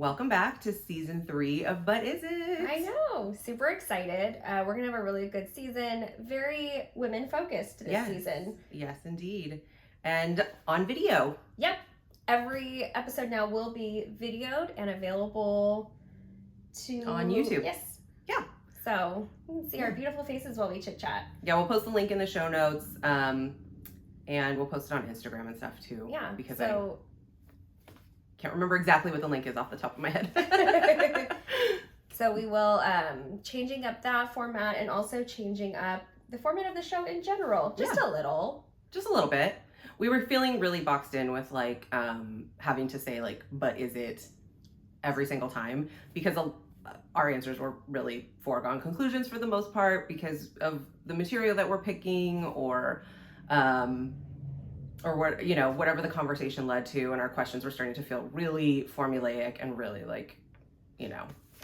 welcome back to season 3 of But Is It? I know, super excited. We're gonna have a really good season, very women focused this season. Yes, indeed. And on video. Yep. Every episode now will be videoed and available on YouTube. Yes. Yeah. So you can see our beautiful faces while we chit chat. Yeah, we'll post the link in the show notes. And we'll post it on Instagram and stuff too. Yeah. Because I can't remember exactly what the link is off the top of my head. So we will changing up that format and also changing up the format of the show in general. Just a little. Just a little bit. We were feeling really boxed in with like having to say like, but is it every single time? Because our answers were really foregone conclusions for the most part because of the material that we're picking or what, you know, whatever the conversation led to, and our questions were starting to feel really formulaic and really like, you know,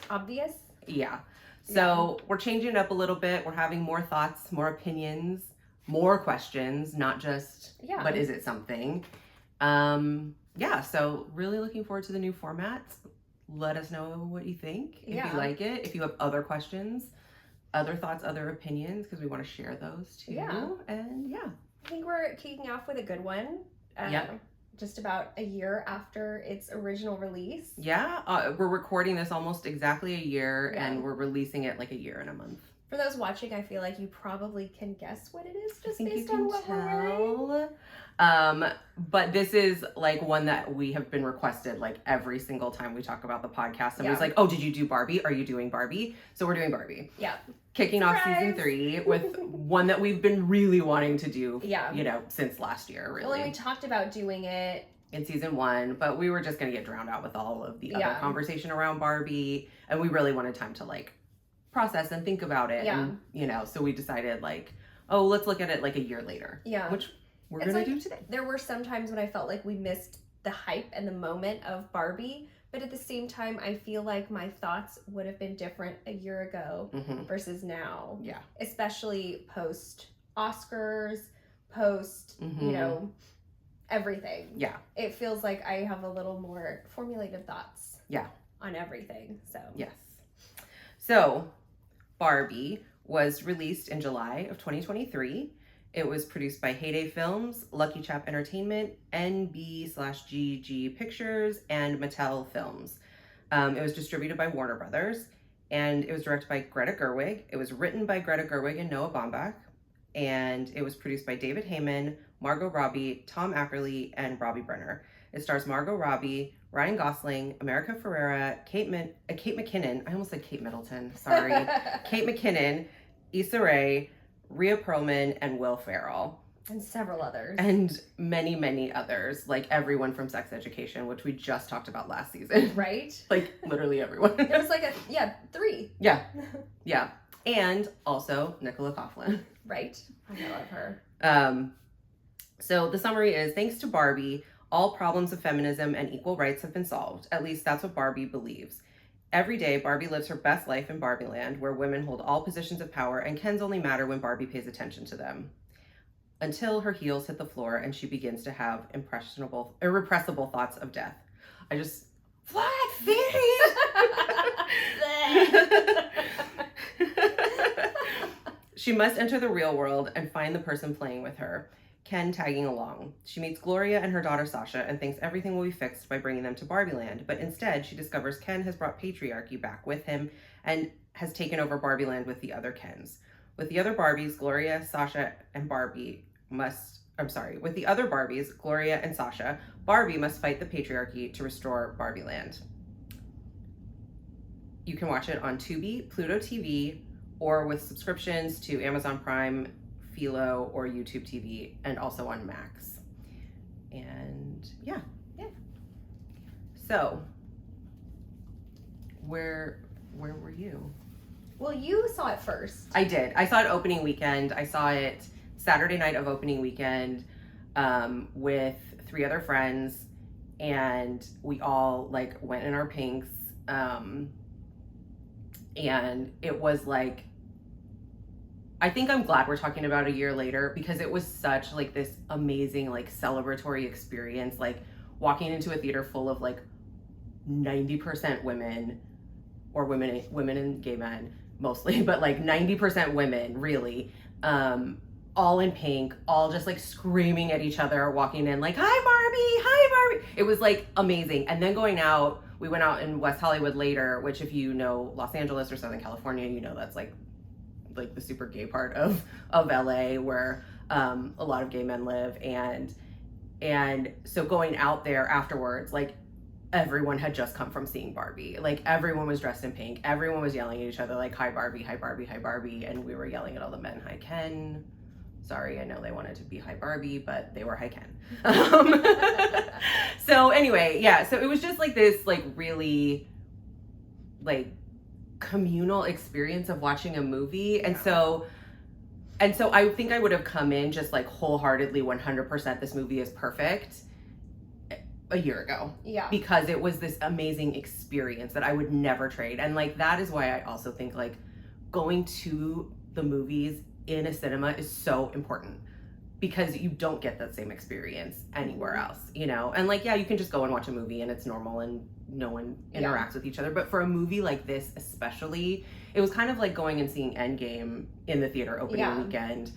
obvious. Yeah. So we're changing it up a little bit. We're having more thoughts, more opinions, more questions, not just, but is it something? So really looking forward to the new format. Let us know what you think, if you like it, if you have other questions, other thoughts, other opinions, because we want to share those too. And I think we're kicking off with a good one. Just about a year after its original release. We're recording this almost exactly a year, and we're releasing it like a year and a month. For those watching, I feel like you probably can guess what it is just based on what we're wearing. But this is like one that we have been requested like every single time we talk about the podcast. Somebody's like, oh, did you do Barbie? Are you doing Barbie? So we're doing Barbie. Yeah. Kicking off season 3 with one that we've been really wanting to do, you know, since last year, really. Well, and we talked about doing it in season 1, but we were just going to get drowned out with all of the other conversation around Barbie. And we really wanted time to like process and think about it. And, you know, so we decided like, oh, let's look at it like a year later. Yeah. Which we're going to do today. There were some times when I felt like we missed the hype and the moment of Barbie. But at the same time, I feel like my thoughts would have been different a year ago versus now. Yeah. Especially post Oscars, post, you know, everything. Yeah. It feels like I have a little more formulated thoughts. Yeah. On everything. So. Yes. So, Barbie was released in July of 2023. It was produced by Heyday Films, Lucky Chap Entertainment, NB/GG Pictures, and Mattel Films. It was distributed by Warner Brothers, and it was directed by Greta Gerwig. It was written by Greta Gerwig and Noah Baumbach, and it was produced by David Heyman, Margot Robbie, Tom Ackerley, and Robbie Brenner. It stars Margot Robbie, Ryan Gosling, America Ferrera, Kate McKinnon. I almost said Kate Middleton. Sorry. Kate McKinnon, Issa Rae, Rhea Perlman, and Will Ferrell. And several others. And many, many others. Like everyone from Sex Education, which we just talked about last season. Right? Like literally everyone. It was like 3. Yeah. Yeah. And also Nicola Coughlan. Right. I love her. So the summary is, thanks to Barbie, all problems of feminism and equal rights have been solved. At least that's what Barbie believes. Every day, Barbie lives her best life in Barbie Land, where women hold all positions of power and Kens only matter when Barbie pays attention to them. Until her heels hit the floor and she begins to have irrepressible thoughts of death. I just... Flat feet! She must enter the real world and find the person playing with her. Ken tagging along. She meets Gloria and her daughter Sasha and thinks everything will be fixed by bringing them to Barbie Land, but instead she discovers Ken has brought patriarchy back with him and has taken over Barbie Land with the other Kens. With the other Barbies, Gloria, Sasha, and with the other Barbies, Gloria and Sasha, Barbie must fight the patriarchy to restore Barbie Land. You can watch it on Tubi, Pluto TV, or with subscriptions to Amazon Prime, Philo, or YouTube TV, and also on Max. And yeah. So, where were you? Well, you saw it first. I did. I saw it opening weekend. I saw it Saturday night of opening weekend with 3 other friends, and we all like went in our pinks. And it was like, I think I'm glad we're talking about a year later, because it was such like this amazing like celebratory experience, like walking into a theater full of like 90% women, or women and gay men mostly, but like 90% women, really, all in pink, all just like screaming at each other, walking in like, hi Barbie. It was like amazing. And then going out, we went out in West Hollywood later, which if you know Los Angeles or Southern California, you know that's like the super gay part of LA, where a lot of gay men live. And so going out there afterwards, like everyone had just come from seeing Barbie. Like everyone was dressed in pink. Everyone was yelling at each other like, hi Barbie, hi Barbie, hi Barbie. And we were yelling at all the men, hi Ken. Sorry, I know they wanted to be hi Barbie, but they were hi Ken. So anyway, yeah, so it was just like this like really like communal experience of watching a movie. And so I think I would have come in just like wholeheartedly 100% this movie is perfect a year ago. Yeah. Because it was this amazing experience that I would never trade. And like that is why I also think like going to the movies in a cinema is so important, because you don't get that same experience anywhere else, you know? And like, yeah, you can just go and watch a movie and it's normal and no one interacts with each other. But for a movie like this, especially, it was kind of like going and seeing Endgame in the theater opening weekend.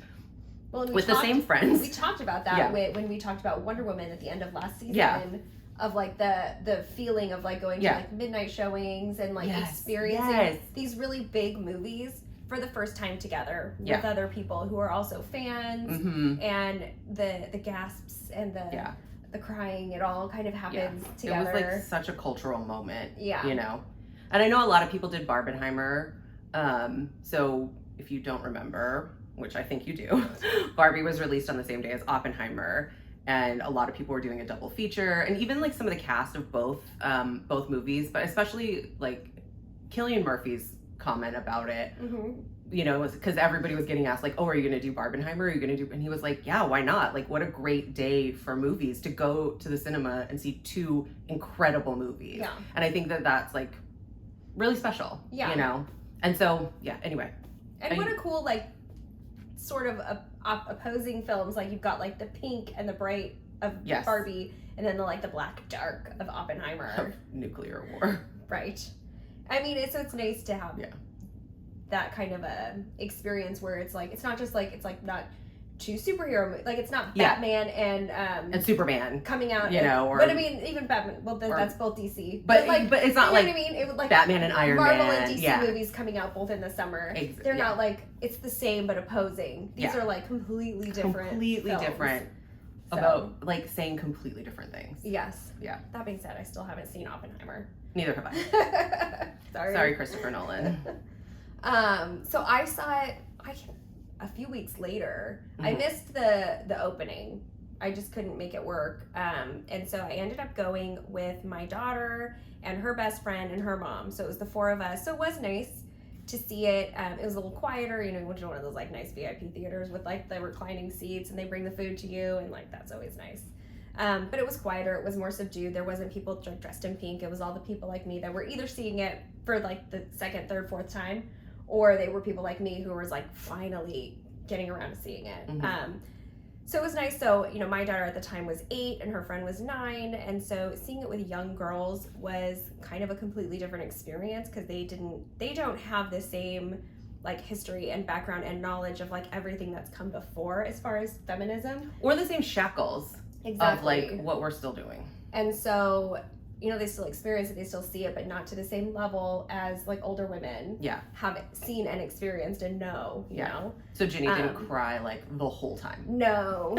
Well, with the same friends. We talked about that when we talked about Wonder Woman at the end of last season, of like the feeling of like going to like midnight showings and like experiencing these really big movies for the first time together with other people who are also fans, and the gasps and the crying, it all kind of happens together. It was like such a cultural moment, you know? And I know a lot of people did Barbenheimer, so if you don't remember, which I think you do, Barbie was released on the same day as Oppenheimer, and a lot of people were doing a double feature, and even like some of the cast of both movies, but especially like Cillian Murphy's comment about it, you know, was because everybody was getting asked like, oh, are you gonna do Barbenheimer? Are you gonna do? And he was like, yeah, why not? Like, what a great day for movies to go to the cinema and see two incredible movies. Yeah. And I think that that's like really special. Yeah. You know. And so anyway. And what a cool like sort of opposing films. Like you've got like the pink and the bright of Barbie, and then the black dark of Oppenheimer. Of nuclear war. Right. I mean, it's nice to have that kind of a experience where it's like, it's not just like, it's like not two superhero movies. Like it's not Batman and Superman coming out, you know, or, but I mean, even Batman, well, that's both DC. But it's not like, what I mean? It would like Batman and Iron Marvel Man. and DC movies coming out both in the summer. They're not like, it's the same but opposing. These are like completely different. Completely films. Different. So, about like saying completely different things. Yes. Yeah. That being said, I still haven't seen Oppenheimer. Neither have I. Sorry, Christopher Nolan. So I saw it a few weeks later. I missed the opening. I just couldn't make it work. And so I ended up going with my daughter and her best friend and her mom. So it was the four of us. So it was nice to see it. It was a little quieter. You know, you went to one of those like nice VIP theaters with like the reclining seats, and they bring the food to you, and like that's always nice. But it was quieter. It was more subdued. There wasn't people dressed in pink. It was all the people like me that were either seeing it for like the second, third, fourth time, or they were people like me who was like finally getting around to seeing it. So it was nice. So, you know, my daughter at the time was 8 and her friend was 9. And so seeing it with young girls was kind of a completely different experience, because they don't have the same like history and background and knowledge of like everything that's come before as far as feminism. Or the same shackles. Exactly. Of like what we're still doing. And so, you know, they still experience it, they still see it, but not to the same level as like older women have seen and experienced and know, you know? So Ginny didn't cry like the whole time. No.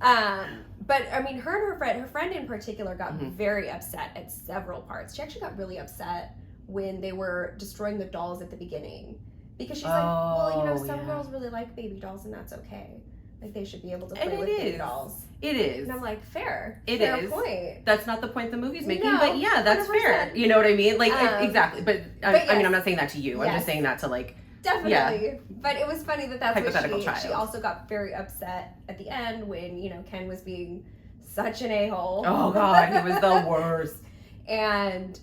But I mean, her friend in particular got very upset at several parts. She actually got really upset when they were destroying the dolls at the beginning, because she's like, well, you know, some girls really like baby dolls and that's okay. Like they should be able to play with baby dolls. It is. And I'm like, fair point. That's not the point the movie's making, but yeah, that's 100%. Fair. You know what I mean? Like, exactly. But I mean, I'm not saying that to you. I'm just saying that to like... Definitely. Yeah. But it was funny that's what she also got very upset at the end when, you know, Ken was being such an a-hole. Oh, God. He was the worst. And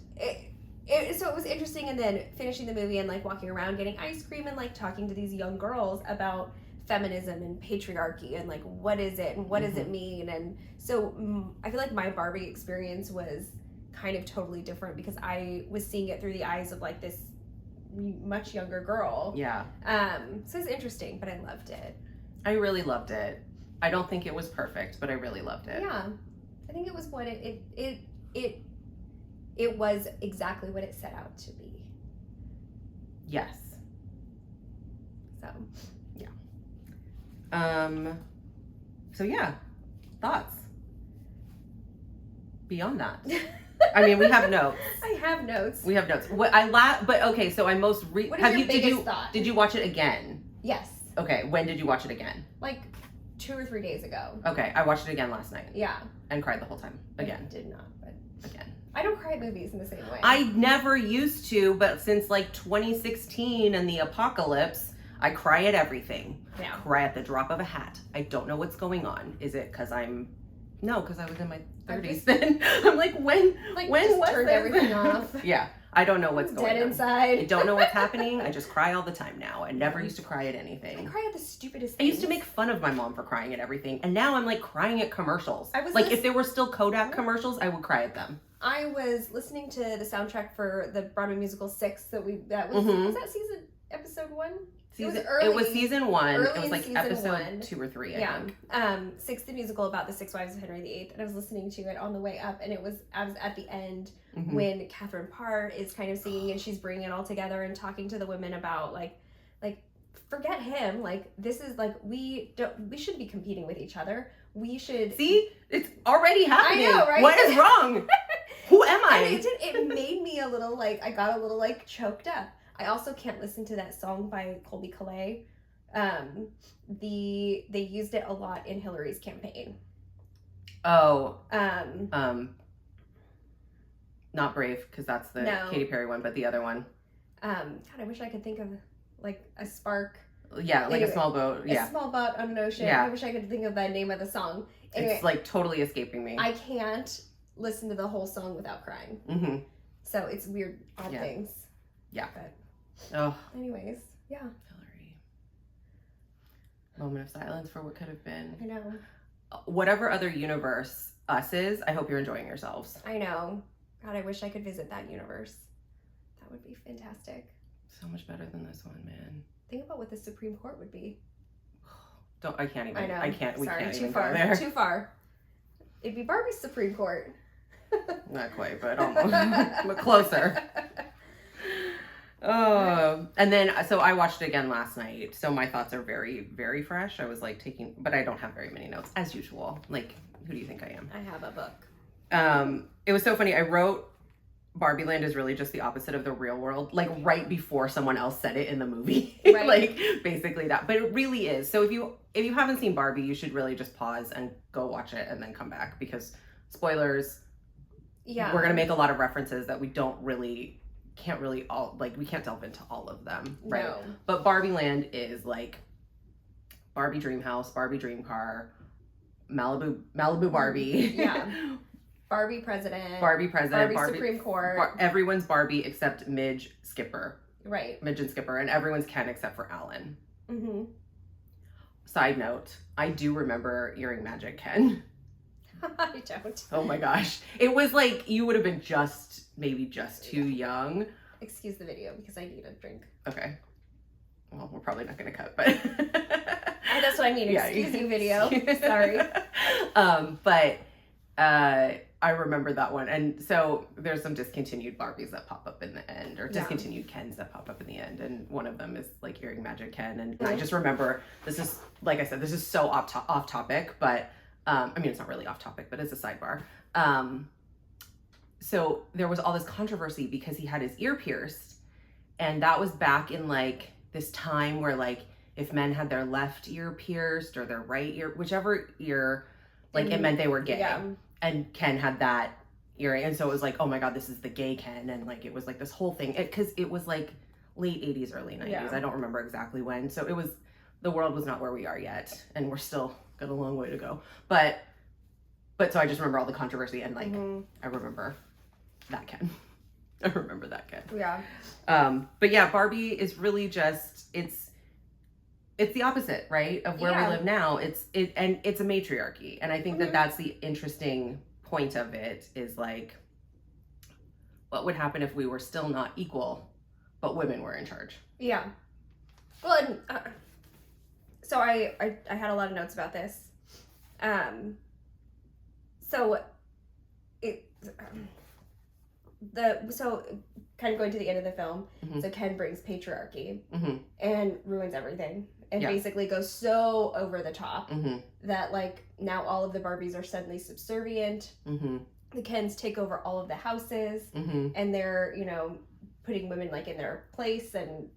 so it was interesting, and then finishing the movie and like walking around getting ice cream and like talking to these young girls about feminism and patriarchy and like what is it and what does it mean. And so I feel like my Barbie experience was kind of totally different because I was seeing it through the eyes of like this much younger girl. Yeah. So it's interesting, but I loved it. I really loved it. I don't think it was perfect, but I really loved it. Yeah. I think it was what it was exactly what it set out to be. Yes. So. Yeah. So yeah, thoughts beyond that. I mean, we have notes. I have notes. We have notes. What but okay, so I most what is your biggest thought? Did you watch it again? Yes. Okay, when did you watch it again? Like 2 or 3 days ago. Okay, I watched it again last night. Yeah. And cried the whole time. Again. I did not, but again. I don't cry at movies in the same way. I never used to, but since like 2016 and the apocalypse, I cry at everything. Yeah. Cry at the drop of a hat. I don't know what's going on. Is it because No, because I was in my 30s then. I'm like, when was turned this? everything off. Yeah. I don't know what's going on. Dead inside. I don't know what's happening. I just cry all the time now. I never used to cry at anything. I cry at the stupidest I things. used to make fun of my mom for crying at everything, and now I'm like crying at commercials. If there were still Kodak commercials, I would cry at them. I was listening to the soundtrack for the Broadway musical 6 was that episode 1? It was season 1. It was like episode 1. 2 or 3, I think. 6, the musical about the 6 wives of Henry VIII, and I was listening to it on the way up, and I was at the end when Catherine Parr is kind of singing, and she's bringing it all together and talking to the women about like forget him, like this is like we shouldn't be competing with each other. We should see it's already happening. I know, right? What is wrong? Who am I? And it made me a little like I got a little like choked up. I also can't listen to that song by Colby Calais. They used it a lot in Hillary's campaign. Oh. Not Brave, because that's the Katy Perry one, but the other one. God, I wish I could think of like a spark. Yeah, like anyway, a small boat. Yeah. A small boat on an ocean. Yeah. I wish I could think of the name of the song. Anyway, it's like totally escaping me. I can't listen to the whole song without crying. Mm-hmm. So it's weird, odd things. Yeah. But oh. Anyways, yeah. Hillary. Moment of silence for what could have been. I know. Whatever other universe us is, I hope you're enjoying yourselves. I know. God, I wish I could visit that universe. That would be fantastic. So much better than this one, man. Think about what the Supreme Court would be. I can't even. I know. We can't too even far. go there. Too far. It'd be Barbie's Supreme Court. Not quite, but almost. But closer. Oh, and then so I watched it again last night. So my thoughts are very, very fresh. I was like but I don't have very many notes as usual. Like, who do you think I am? I have a book. It was so funny. I wrote Barbie Land is really just the opposite of the real world, like right before someone else said it in the movie. Right. Like basically that. But it really is. So if you haven't seen Barbie, you should really just pause and go watch it and then come back, because spoilers. Yeah. We're gonna make a lot of references that we can't really we can't delve into all of them. Right. No. But Barbie Land is like Barbie Dream House, Barbie Dream Car, Malibu Barbie. Yeah. Barbie President. Barbie Supreme Court. Everyone's Barbie except Midge, Skipper. Right. Midge and Skipper, and everyone's Ken except for Alan. Mm-hmm. Side note, I do remember Earring Magic Ken. I don't. Oh my gosh. It was like you would have been maybe just too young. Excuse the video because I need a drink. Okay. Well, we're probably not going to cut, but... That's what I mean. Excuse you, video. Sorry. But I remember that one. And so there's some discontinued Barbies that pop up in the end, or discontinued Kens that pop up in the end. And one of them is like Earring Magic Ken. And I just remember, this is, like I said, this is so off topic, but I mean, it's not really off topic, but it's a sidebar. So there was all this controversy because he had his ear pierced, and that was back in like this time where like if men had their left ear pierced or their right ear, whichever ear, like it meant they were gay. Yeah. And Ken had that earring, and so it was like, oh my god, this is the gay Ken, and like it was like this whole thing because it was like late 80s, early 90s. Yeah. I don't remember exactly when. So the world was not where we are yet, and we're still got a long way to go. But so I just remember all the controversy, and like I remember that Ken. I remember that Ken. Yeah. But yeah, Barbie is really just it's the opposite, right, of where we live now. It's a matriarchy, and I think that that's the interesting point of it is like what would happen if we were still not equal, but women were in charge? Yeah. Well, and, so I had a lot of notes about this. So kind of going to the end of the film, so Ken brings patriarchy and ruins everything, and basically goes so over the top that like now all of the Barbies are suddenly subservient. The Kens take over all of the houses, and they're, you know, putting women like in their place and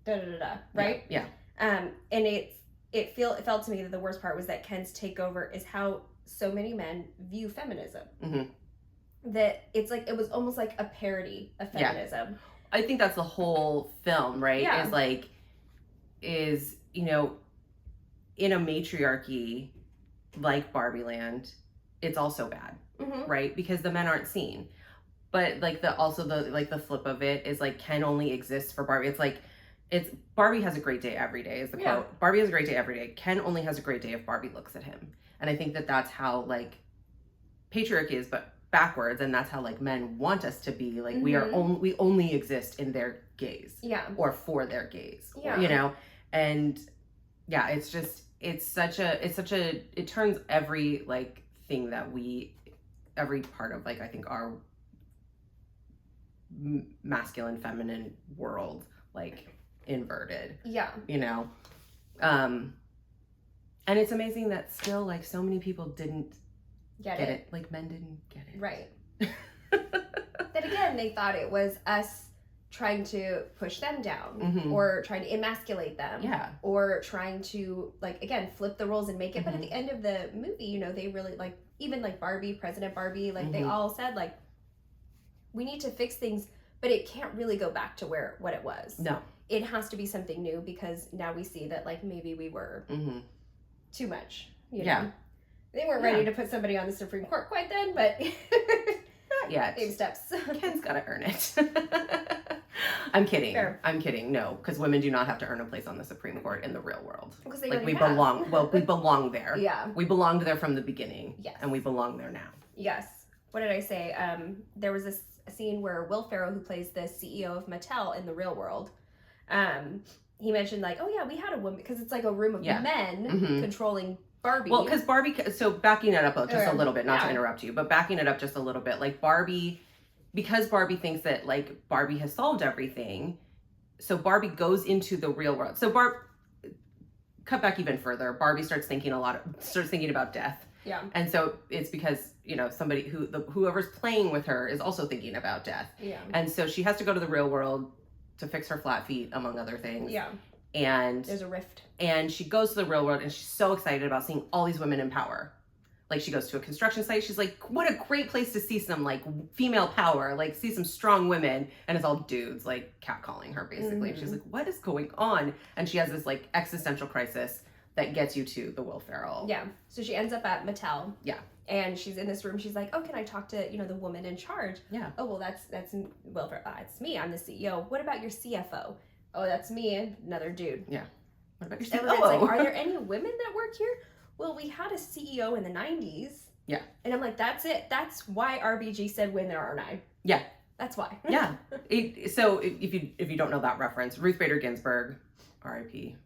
right? Yeah. And it felt to me that the worst part was that Ken's takeover is how so many men view feminism. That it's like, it was almost like a parody of feminism. I think that's the whole film, right? Yeah. Is, you know, in a matriarchy like Barbie Land, it's also bad, right? Because the men aren't seen. But like the flip of it is like Ken only exists for Barbie. It's Barbie has a great day every day is the quote. Barbie has a great day every day. Ken only has a great day if Barbie looks at him. And I think that that's how like patriarchy is, but backwards, and that's how like men want us to be. Like we only exist in their gaze. Yeah. Or for their gaze. Yeah. You know? And yeah, it turns every like thing that every part of like I think our masculine feminine world like inverted. Yeah. You know? And it's amazing that still like so many people didn't get it. Like men didn't get it. Right. Then again, they thought it was us trying to push them down or trying to emasculate them. Yeah. Or trying to like, again, flip the roles and make it. But at the end of the movie, you know, they really like, even like Barbie, President Barbie, like they all said like, we need to fix things, but it can't really go back to what it was. No. It has to be something new because now we see that like maybe we were too much, you know? They weren't ready to put somebody on the Supreme Court quite then, but not yet. Baby steps. Ken's got to earn it. I'm kidding. Fair. I'm kidding. No, because women do not have to earn a place on the Supreme Court in the real world. Because they like we belong. Well, we belong there. Yeah. We belonged there from the beginning. Yes. And we belong there now. Yes. What did I say? There was a scene where Will Ferrell, who plays the CEO of Mattel in the real world, he mentioned like, oh yeah, we had a woman, because it's like a room of men controlling Barbie. Well, because Barbie, so backing it up just a little bit, not to interrupt you, but backing it up just a little bit, like Barbie, because Barbie thinks that like Barbie has solved everything, so Barbie goes into the real world. So cut back even further, Barbie starts thinking about death. Yeah. And so it's because, you know, somebody whoever's playing with her is also thinking about death. Yeah. And so she has to go to the real world to fix her flat feet, among other things. Yeah. And there's a rift. And she goes to the real world and she's so excited about seeing all these women in power. Like she goes to a construction site. She's like, what a great place to see some like female power, like see some strong women. And it's all dudes like catcalling her basically. And she's like, what is going on? And she has this like existential crisis that gets you to the Will Ferrell. Yeah. So she ends up at Mattel. Yeah. And she's in this room. She's like, oh, can I talk to, you know, the woman in charge? Yeah. Oh, well, that's Will Ferrell. It's me. I'm the CEO. What about your CFO? Oh, that's me. Another dude. Yeah. What about your CFO? Everyone's like, are there any women that work here? Well, we had a CEO in the 90s. Yeah. And I'm like, that's it. That's why RBG said when there are 9. Yeah. That's why. Yeah. So if you don't know that reference, Ruth Bader Ginsburg, R.I.P.,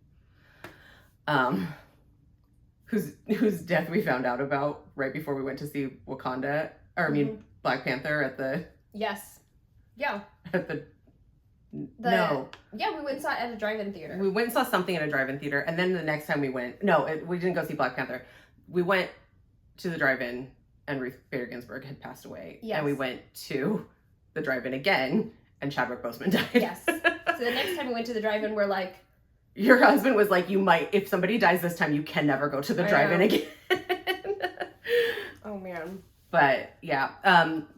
whose death we found out about right before we went to see Wakanda, or I mean Black Panther at the... Yes. Yeah. At the... No. Yeah, we went and saw it at a drive-in theater. We went and saw something at a drive-in theater, and then the next time we went... we didn't go see Black Panther. We went to the drive-in, and Ruth Bader Ginsburg had passed away. Yes. And we went to the drive-in again, and Chadwick Boseman died. Yes. So the next time we went to the drive-in, we're like... Your husband was like, if somebody dies this time, you can never go to the drive-in again. Oh, man. But, yeah.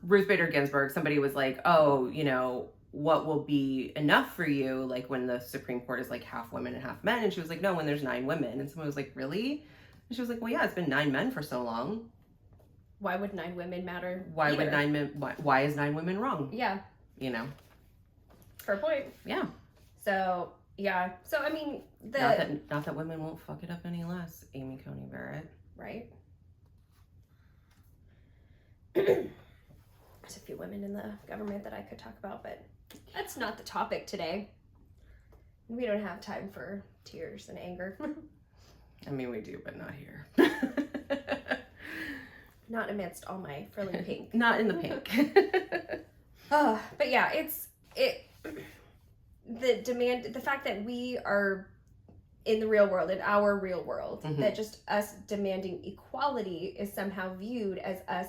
Ruth Bader Ginsburg, somebody was like, oh, you know, what will be enough for you, like, when the Supreme Court is, like, half women and half men? And she was like, no, when there's 9 women. And someone was like, really? And she was like, well, yeah, it's been 9 men for so long. Why would 9 women matter? Why is 9 women wrong? Yeah. You know? Fair point. Yeah. So... Yeah. So, I mean, Not that women won't fuck it up any less, Amy Coney Barrett. Right? There's a few women in the government that I could talk about, but that's not the topic today. We don't have time for tears and anger. I mean, we do, but not here. Not amidst all my frilly pink. Not in the pink. But yeah, the fact that we are in the real world, in our real world, that just us demanding equality is somehow viewed as us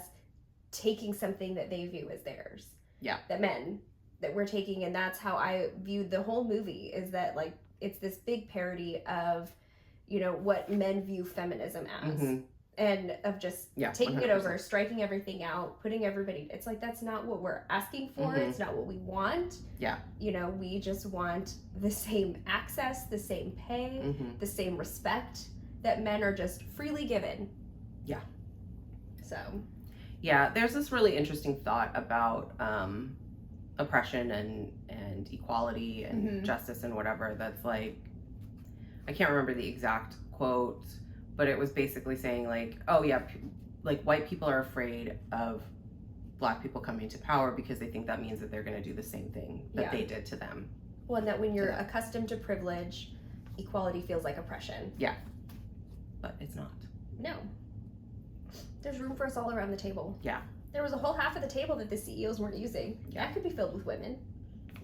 taking something that they view as theirs. Yeah. That we're taking, and that's how I viewed the whole movie, is that like it's this big parody of, you know, what men view feminism as, and of just taking 100%. It over, striking everything out, putting everybody, it's like that's not what we're asking for, it's not what we want. Yeah. You know, we just want the same access, the same pay, the same respect that men are just freely given. Yeah. So. Yeah, there's this really interesting thought about oppression and equality and justice and whatever, that's like, I can't remember the exact quote, but it was basically saying like, oh yeah, like white people are afraid of black people coming to power because they think that means that they're going to do the same thing that they did to them. Well, and that when you're accustomed to privilege, equality feels like oppression. Yeah, but it's not. No. There's room for us all around the table. Yeah. There was a whole half of the table that the CEOs weren't using. Yeah. That could be filled with women.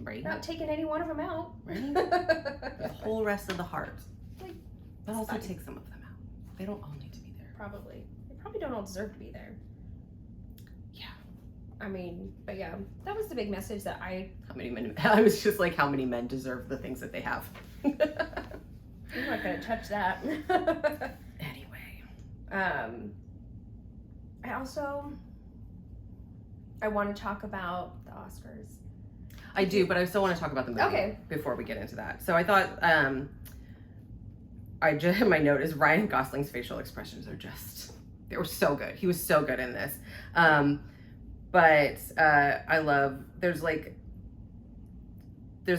Right. Not taking any one of them out. Right. The whole rest of the heart. Like, but also take some of them out. They don't all need to be there. Probably. They probably don't all deserve to be there. Yeah. I mean, but yeah, that was the big message that I was just like, how many men deserve the things that they have? I'm not gonna touch that. Anyway. I want to talk about the Oscars. I do, but I still want to talk about the movie before we get into that. So I thought, my note is Ryan Gosling's facial expressions are they were so good. He was so good in this. But I love, there's the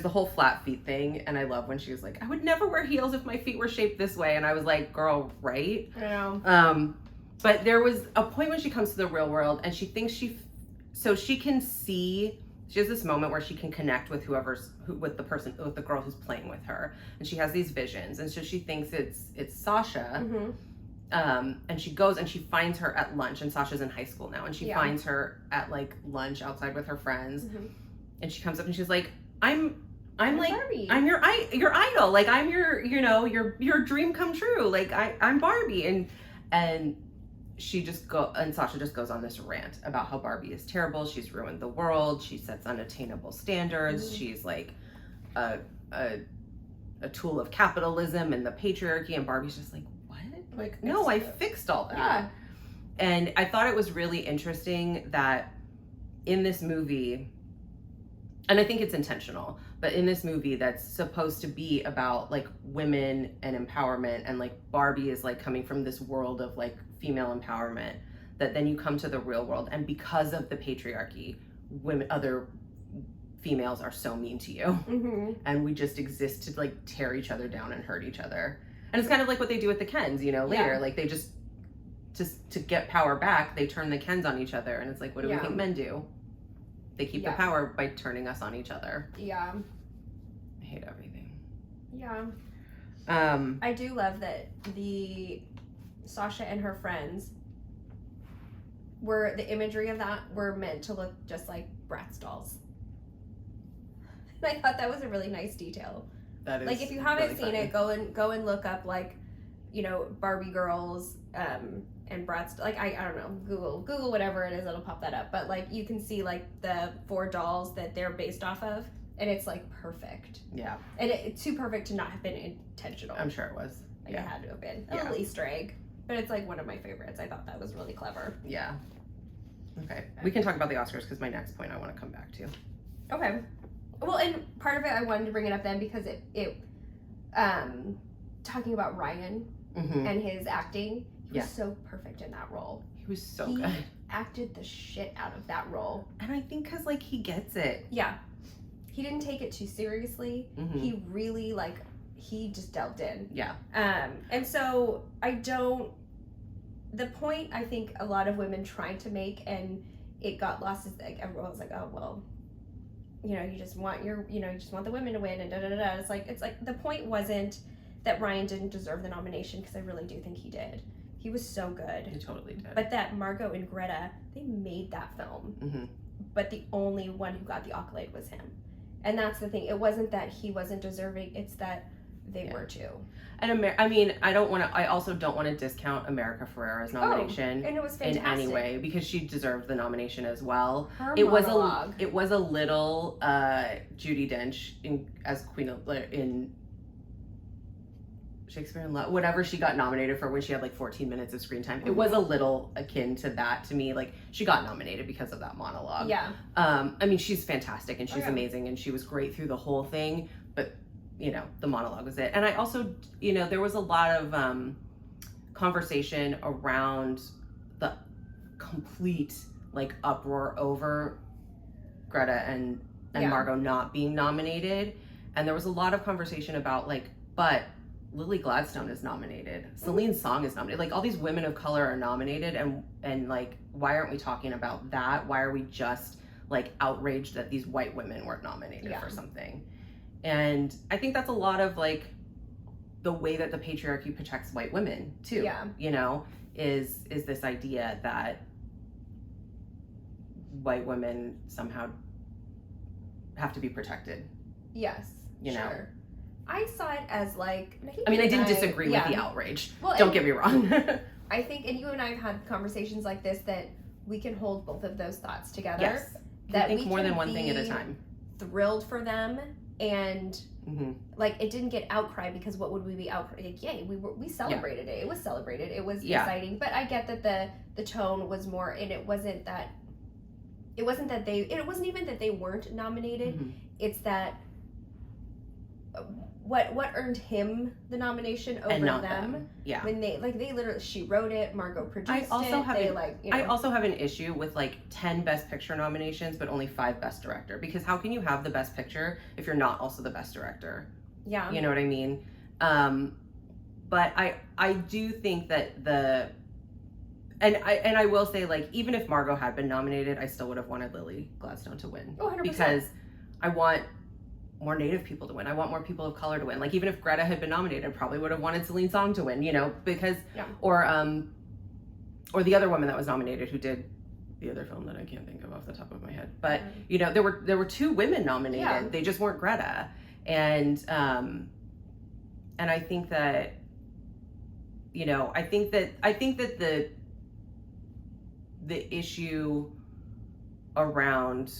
whole flat feet thing, and I love when she was like, I would never wear heels if my feet were shaped this way. And I was like, girl, right? I know. But there was a point when she comes to the real world and she thinks she can see, she has this moment where she can connect with with the girl who's playing with her. And she has these visions. And so she thinks it's Sasha. And she goes and she finds her at lunch, and Sasha's in high school now. And she finds her at like lunch outside with her friends. And she comes up and she's like, I'm like, Barbie. I'm your idol. Like I'm your dream come true. Like I'm Barbie. And Sasha just goes on this rant about how Barbie is terrible. She's ruined the world. She sets unattainable standards. She's like a tool of capitalism and the patriarchy. And Barbie's just like, what? Like, no, I fixed all that. Yeah. And I thought it was really interesting that in this movie, and I think it's intentional, but in this movie that's supposed to be about like women and empowerment, and like Barbie is like coming from this world of like female empowerment, that then you come to the real world, and because of the patriarchy, other females are so mean to you, and we just exist to like tear each other down and hurt each other. And it's kind of like what they do with the Kens, later. Like they just to get power back, they turn the Kens on each other, and it's like, what do we think men do? They keep the power by turning us on each other. Yeah. I hate everything. Yeah. I do love that the Sasha and her friends the imagery of that were meant to look just like Bratz dolls. And I thought that was a really nice detail. That is like, if you haven't really seen funny. it, go and look up like, Barbie girls, and Bratz, like I don't know, Google whatever it is, it'll pop that up. But like you can see like the 4 dolls that they're based off of, and it's like perfect. Yeah. And it's too perfect to not have been intentional. I'm sure it was. Like it had to have been. A little Easter egg. But it's like one of my favorites. I thought that was really clever. Yeah. Okay. We can talk about the Oscars because my next point I want to come back to. Okay. Well, and part of it I wanted to bring it up then because it talking about Ryan and his acting, he was so perfect in that role. He was so good. He acted the shit out of that role. And I think because like he gets it. Yeah. He didn't take it too seriously. He really he just delved in. Yeah. And so the point I think a lot of women try to make, and it got lost as like everyone was like, oh well, you know, you just want the women to win and da da da da. It's like the point wasn't that Ryan didn't deserve the nomination, because I really do think he did. He was so good. He totally did. But that Margot and Greta, they made that film. Mm-hmm. But the only one who got the accolade was him. And that's the thing. It wasn't that he wasn't deserving. It's that they were too. And I also don't want to discount America Ferrera's nomination and it was fantastic. In any way, because she deserved the nomination as well. Her it monologue. was a little Judi Dench as Queen of in Shakespeare in Love, whatever she got nominated for when she had like 14 minutes of screen time. Mm-hmm. It was a little akin to that to me. Like, she got nominated because of that monologue. Yeah. I mean, she's fantastic and she's amazing and she was great through the whole thing, but you know, the monologue was it. And I also, you know, there was a lot of conversation around the complete like uproar over Greta and Margot not being nominated. And there was a lot of conversation about like, but Lily Gladstone is nominated. Celine Song is nominated. Like, all these women of color are nominated, and like, why aren't we talking about that? Why are we just like outraged that these white women weren't nominated for something? And I think that's a lot of like the way that the patriarchy protects white women too. Yeah. You know, is this idea that white women somehow have to be protected. Yes. You know. I saw it as like, I didn't disagree with the outrage. Well, don't get me wrong. I think, and you and I have had conversations like this, that we can hold both of those thoughts together. Yes. That think more than one thing at a time. Thrilled for them, and like, it didn't get outcry because what would we be outcry? Like, yay, we celebrated it. It was celebrated. It was exciting. But I get that the tone was more, and it wasn't even that they weren't nominated. Mm-hmm. It's that what earned him the nomination over them. Yeah. When they literally, she wrote it, Margot produced it. I also have an issue with like 10 Best Picture nominations, but only 5 Best Director. Because how can you have the Best Picture if you're not also the Best Director? Yeah. You know what I mean? But I do think that and I will say, like, even if Margot had been nominated, I still would have wanted Lily Gladstone to win. Oh, 100%. Because I want more Native people to win. I want more people of color to win. Like, even if Greta had been nominated, I probably would have wanted Celine Song to win, you know, because, or the other woman that was nominated who did the other film that I can't think of off the top of my head. But, you know, there were 2 women nominated. Yeah. They just weren't Greta. And I think that, you know, I think that the issue around,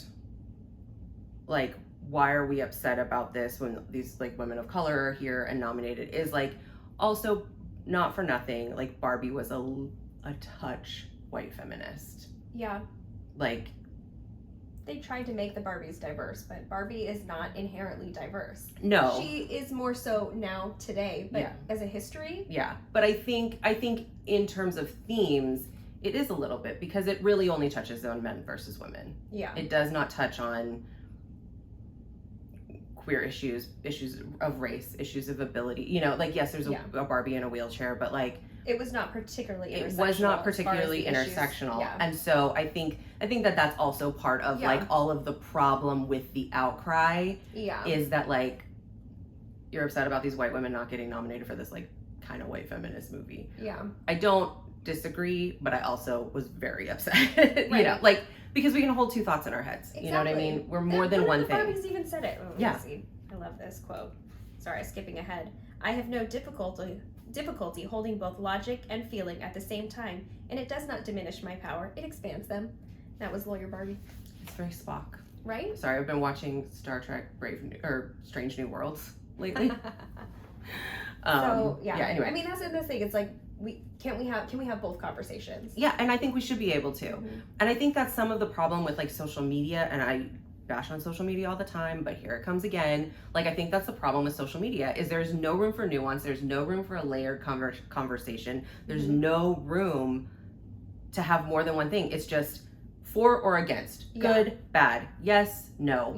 like, why are we upset about this when these like women of color are here and nominated is like, also not for nothing, like Barbie was a touch white feminist. Yeah. Like, they tried to make the Barbies diverse, but Barbie is not inherently diverse. No. She is more so now today, but as a history. Yeah. But I think in terms of themes, it is a little bit, because it really only touches on men versus women. Yeah. It does not touch on queer issues of race, issues of ability. You know, like, yes, there's a Barbie in a wheelchair, but like, it was not particularly intersectional. It was not particularly intersectional. Yeah. And so I think that that's also part of like all of the problem with the outcry is that like, you're upset about these white women not getting nominated for this like kind of white feminist movie. Yeah. I don't disagree, but I also was very upset. Right. You know, like, because we can hold 2 thoughts in our heads. Exactly. You know what I mean? We're more than one thing. Barbies even said it. Oh, yeah. See. I love this quote. Sorry, skipping ahead. I have no difficulty holding both logic and feeling at the same time, and it does not diminish my power. It expands them. That was Lawyer Barbie. It's very Spock. Right? Sorry, I've been watching Star Trek Strange New Worlds lately. Anyway. I mean, that's the thing. It's like, can we have both conversations? Yeah, and I think we should be able to. Mm-hmm. And I think that's some of the problem with like social media, and I bash on social media all the time, but here it comes again. Like, I think that's the problem with social media, is there's no room for nuance, there's no room for a layered conversation, there's no room to have more than one thing. It's just for or against, good, bad, yes, no,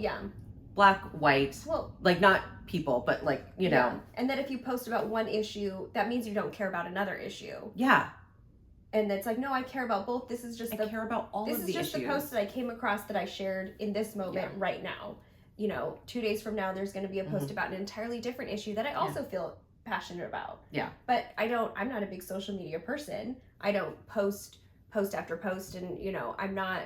black, white, like, not people, but like, you know. And that if you post about one issue, that means you don't care about another issue. Yeah. And it's like, no, I care about both. This is just I care about all of the issues. This is just the post that I came across that I shared in this moment right now. 2 days from now, there's going to be a post about an entirely different issue that I also feel passionate about. Yeah. But I'm not a big social media person. I don't post after post, and, I'm not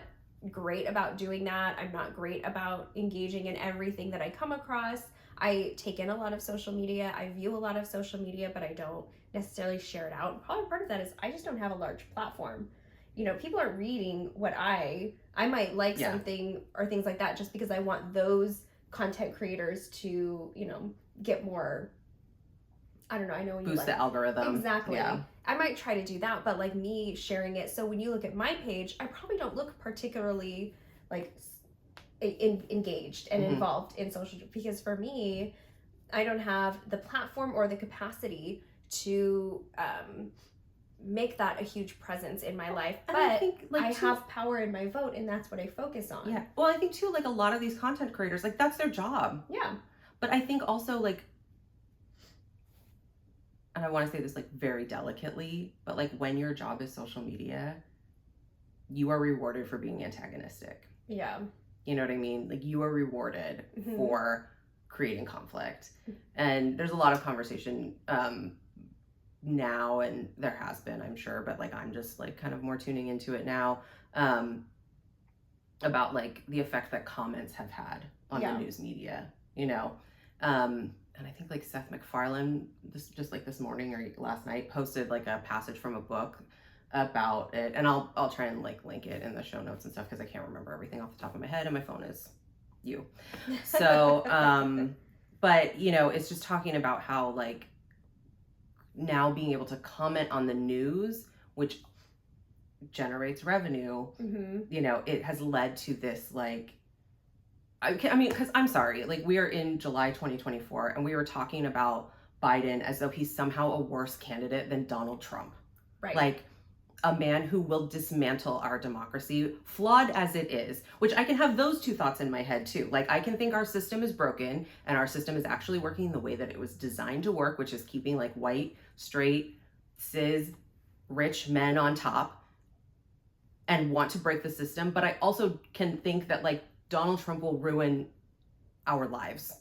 great about doing that. I'm not great about engaging in everything that I come across. I take in a lot of social media. I view a lot of social media, but I don't necessarily share it out. Probably part of that is I just don't have a large platform. People aren't reading what I might like something or things like that just because I want those content creators to, get more, I don't know, I know when you boost the algorithm. Exactly. Yeah. I might try to do that, but like me sharing it. So when you look at my page, I probably don't look particularly like engaged and involved in social, because for me, I don't have the platform or the capacity to make that a huge presence in my life. But I think, I have power in my vote, and that's what I focus on. Yeah. Well, I think too, like a lot of these content creators, like that's their job. Yeah. But I think also like, and I want to say this like very delicately, but like when your job is social media, you are rewarded for being antagonistic. Yeah. You know what I mean? Like you are rewarded for creating conflict. And there's a lot of conversation now, and there has been, I'm sure, but like I'm just like kind of more tuning into it now, about like the effect that comments have had on the news media, and I think like Seth MacFarlane this morning or last night posted like a passage from a book about it, and I'll try and like link it in the show notes and stuff because I can't remember everything off the top of my head, and my phone is you. So but it's just talking about how like now being able to comment on the news, which generates revenue, it has led to this like, I mean, because I'm sorry, like we are in July 2024 and we were talking about Biden as though he's somehow a worse candidate than Donald Trump. Right. Like a man who will dismantle our democracy, flawed as it is, which I can have those two thoughts in my head too. Like I can think our system is broken and our system is actually working the way that it was designed to work, which is keeping like white, straight, cis, rich men on top, and want to break the system. But I also can think that like Donald Trump will ruin our lives.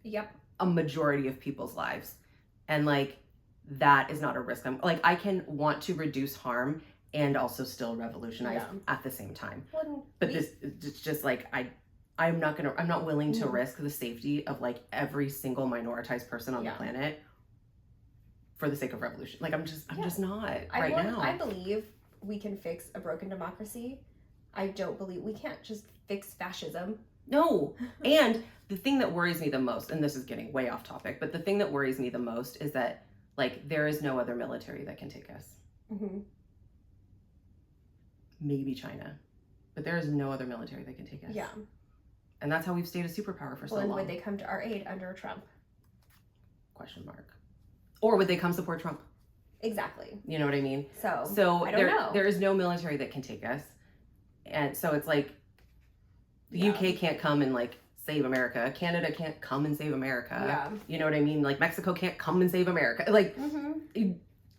Yep. A majority of people's lives. And like, that is not a risk. I can want to reduce harm and also still revolutionize at the same time. But it's just like, I'm not willing to risk the safety of like every single minoritized person on the planet for the sake of revolution. Like I'm just not now. I believe we can fix a broken democracy. I don't believe we can't just fix fascism. No. And the thing that worries me the most, and this is getting way off topic, but the thing that worries me the most is that like there is no other military that can take us. Maybe China, but there is no other military that can take us. Yeah. And that's how we've stayed a superpower for so long. And would they come to our aid under Trump? Question mark. Or would they come support Trump? Exactly. You know what I mean? So I don't know. There is no military that can take us. And so it's like the UK can't come and like save America. Canada can't come and save America. Yeah. You know what I mean? Like Mexico can't come and save America. Like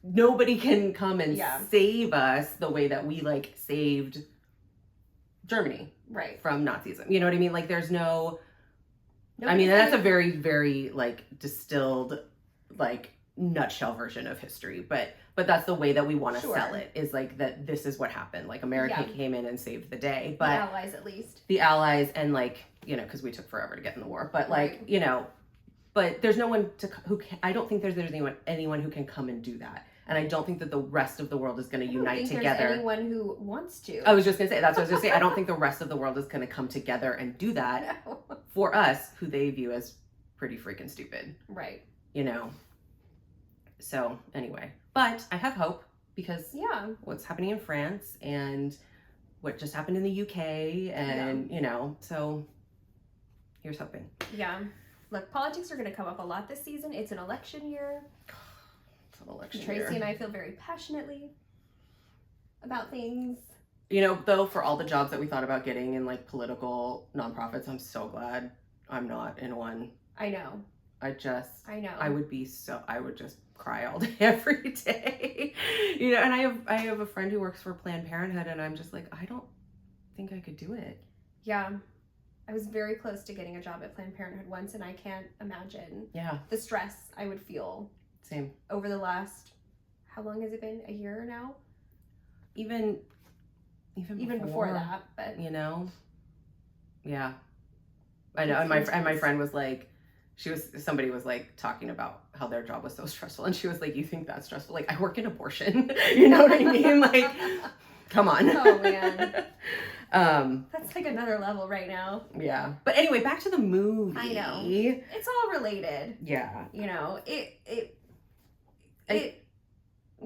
nobody can come and save us the way that we like saved Germany. Right. From Nazism. You know what I mean? Like there's no, I mean, that's a very, very like distilled, like nutshell version of history, but that's the way that we want to sell it, is like that this is what happened. Like America came in and saved the day, but the Allies at least. The Allies, and like, because we took forever to get in the war, but like, but there's no one I don't think there's anyone who can come and do that. And I don't think that the rest of the world is going to unite together. There's anyone who wants to. I was just going to say, that's what I was going to say. I don't think the rest of the world is going to come together and do that for us, who they view as pretty freaking stupid. Right. So anyway, but I have hope because what's happening in France and what just happened in the UK and, so here's hoping. Yeah. Look, politics are going to come up a lot this season. It's an election year. Traci and I feel very passionately about things. Though, for all the jobs that we thought about getting in like political nonprofits, I'm so glad I'm not in one. I know. I know. I would just cry all day, every day. You know, and I have a friend who works for Planned Parenthood, and I'm just like, I don't think I could do it. Yeah. I was very close to getting a job at Planned Parenthood once, and I can't imagine the stress I would feel. Same. Over the last, how long has it been? A year now? Even before that, but you know. Yeah. I know. And my friend was like, somebody was like talking about how their job was so stressful, and she was like, you think that's stressful? Like, I work in abortion. You know what I mean? Like, come on. Oh man. That's like another level right now. Yeah. But anyway, back to the movie. I know. It's all related. Yeah. You know,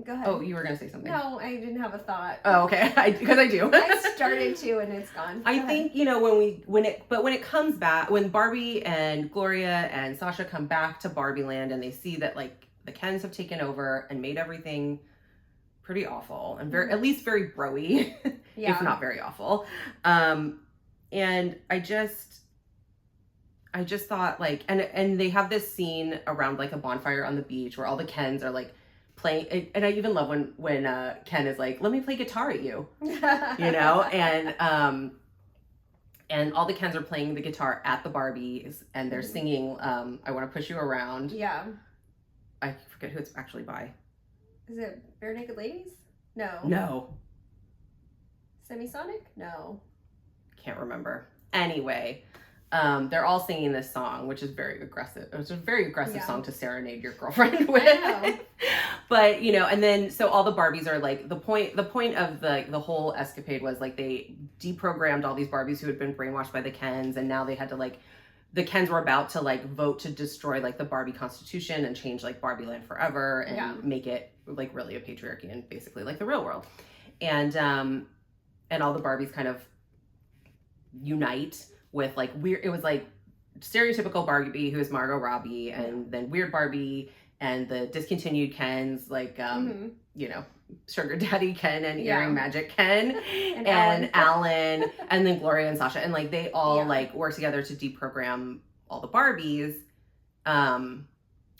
Go ahead. Oh, you were gonna say something. No, I didn't have a thought. Oh, okay. Because I do. I started to, and it's gone. I think, you know, when it comes back, when Barbie and Gloria and Sasha come back to Barbie Land, and they see that like the Kens have taken over and made everything pretty awful and at least very bro-y, if not very awful. And I just thought like, and they have this scene around like a bonfire on the beach where all the Kens are like playing, and I even love when Ken is like, let me play guitar at you, you know, and all the Kens are playing the guitar at the Barbies, and they're singing I Want to Push You Around. Yeah. I forget who it's actually by. Is it Bare Naked Ladies? No. Semisonic? No. Can't remember. Anyway, they're all singing this song, which is very aggressive. It's a very aggressive song to serenade your girlfriend with. I know. But, you know, and then so all the Barbies are like, the point of the whole escapade was like they deprogrammed all these Barbies who had been brainwashed by the Kens, and now they had to like, the Kens were about to like vote to destroy like the Barbie Constitution and change like Barbie Land forever and make it like really a patriarchy and basically like the real world. And all the Barbies kind of unite with like weird, it was like stereotypical Barbie who is Margot Robbie, and then weird Barbie and the discontinued Kens, like you know, Sugar Daddy Ken and Earring Magic Ken and Alan and then Gloria and Sasha, and like they all like work together to deprogram all the Barbies.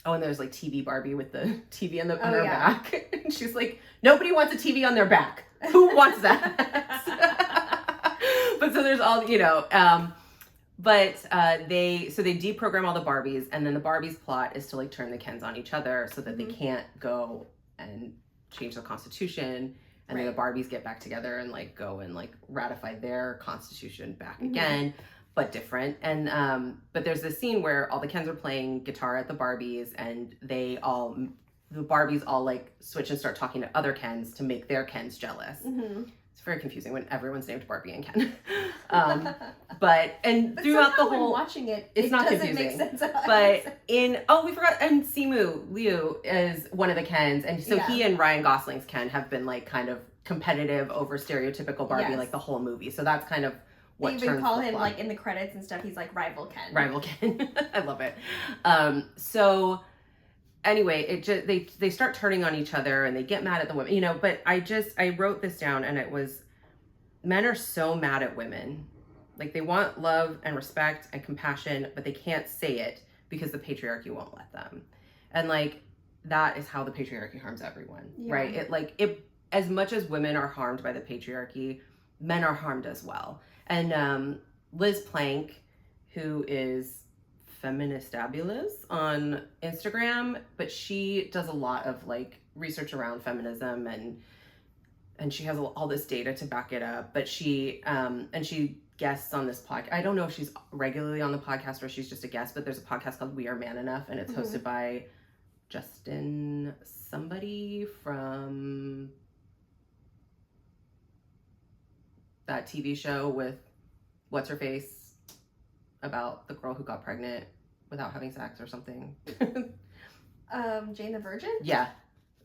Oh, and there's like TV Barbie with the TV on her back. And she's like, nobody wants a TV on their back. Who wants that? But so there's all, you know, they deprogram all the Barbies, and then the Barbies' plot is to like turn the Kens on each other so that they can't go and change the Constitution, and then the Barbies get back together and like go and like ratify their Constitution back again, but different. And but there's this scene where all the Kens are playing guitar at the Barbies, and the Barbies all like switch and start talking to other Kens to make their Kens jealous. It's very confusing when everyone's named Barbie and Ken. But throughout the whole, watching it's not doesn't confusing. Make sense to us. But we forgot, and Simu Liu is one of the Kens, and so he and Ryan Gosling's Ken have been like kind of competitive over stereotypical Barbie like the whole movie. So that's kind of what they even call him like in the credits and stuff. He's like Rival Ken. Rival Ken. I love it. So anyway, it just they start turning on each other and they get mad at the women, you know. But I wrote this down, and it was, men are so mad at women. Like, they want love and respect and compassion, but they can't say it because the patriarchy won't let them. And like, that is how the patriarchy harms everyone, right? It as much as women are harmed by the patriarchy, men are harmed as well. And Liz Plank, who is Feministabulous on Instagram, but she does a lot of like research around feminism, and she has all this data to back it up. But she guests on this podcast. I don't know if she's regularly on the podcast or she's just a guest, but there's a podcast called We Are Man Enough, and it's hosted by Justin somebody from that TV show with what's her face about the girl who got pregnant without having sex or something. Jane the Virgin? Yeah.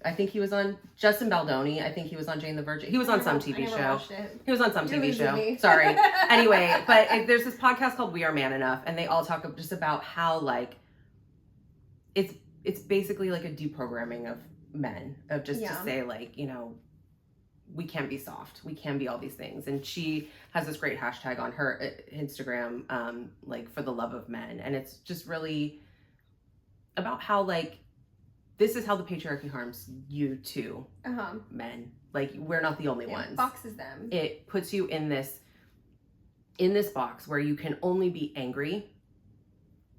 I think he was on Justin Baldoni. I think he was on Jane the Virgin. He was on some TV show. He was on some TV show. Sorry. Anyway, but there's this podcast called We Are Man Enough, and they all talk just about how like it's basically like a deprogramming of men, of just to say like, you know, we can be soft, we can be all these things. And she has this great hashtag on her Instagram, like for the love of men, and it's just really about how like this is how the patriarchy harms you too, men. Like we're not the only ones. Boxes them. It puts you in this box where you can only be angry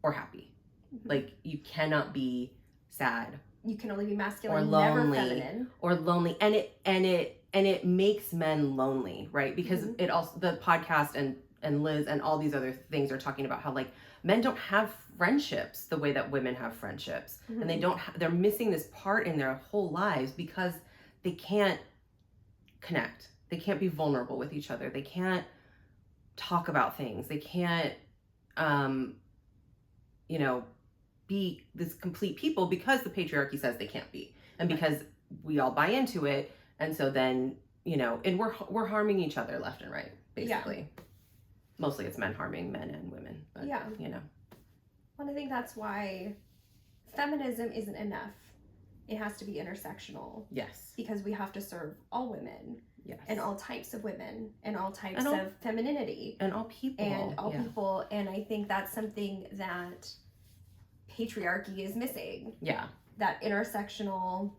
or happy. Like you cannot be sad. You can only be masculine or lonely, never feminine. Or lonely, and it makes men lonely, right? Because it also, the podcast and Liz and all these other things are talking about how like men don't have friendships the way that women have friendships, and they're missing this part in their whole lives because they can't connect. They can't be vulnerable with each other. They can't talk about things. They can't, be this complete people because the patriarchy says they can't be, and because we all buy into it, and so then and we're harming each other left and right, basically. Yeah. Mostly it's men harming men and women, but Well, I think that's why feminism isn't enough. It has to be intersectional. Yes. Because we have to serve all women. Yes. And all types of women and all types of femininity. And all people. People. And I think that's something that patriarchy is missing. Yeah. That intersectional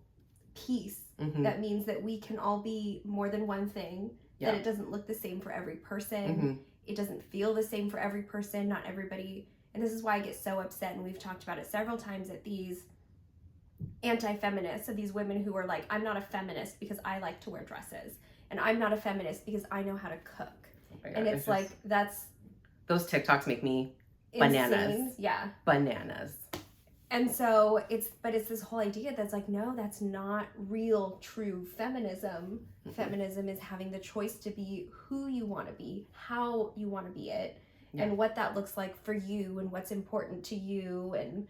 piece that means that we can all be more than one thing. Yeah. That it doesn't look the same for every person. It doesn't feel the same for every person. Not everybody. And this is why I get so upset, and we've talked about it several times, at these anti-feminists, of these women who are like, I'm not a feminist because I like to wear dresses. And I'm not a feminist because I know how to cook. Oh my God, and it's like, that's... Those TikToks make me bananas. Insane. Yeah. Bananas. And so it's this whole idea that's like, no, that's not real, true feminism. Feminism is having the choice to be who you want to be, how you want to be it, and what that looks like for you, and what's important to you, and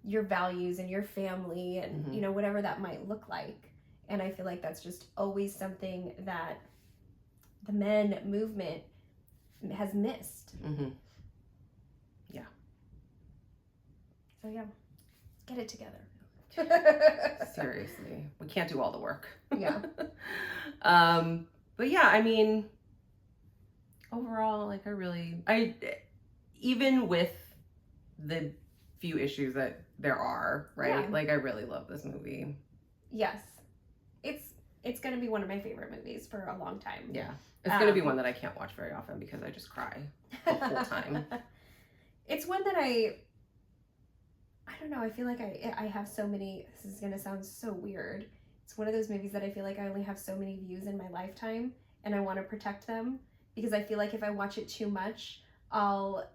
your values and your family, and whatever that might look like. And I feel like that's just always something that the men movement has missed. Yeah. So yeah, get it together. Seriously, we can't do all the work. Yeah. But yeah, I mean, overall, like I even with the few issues that there are, right? Yeah. Like I really love this movie. Yes. It's going to be one of my favorite movies for a long time. Yeah. It's going to be one that I can't watch very often because I just cry the whole time. It's one that I don't know, I feel like I have so many, this is going to sound so weird. It's one of those movies that I feel like I only have so many views in my lifetime, and I want to protect them because I feel like if I watch it too much, I'll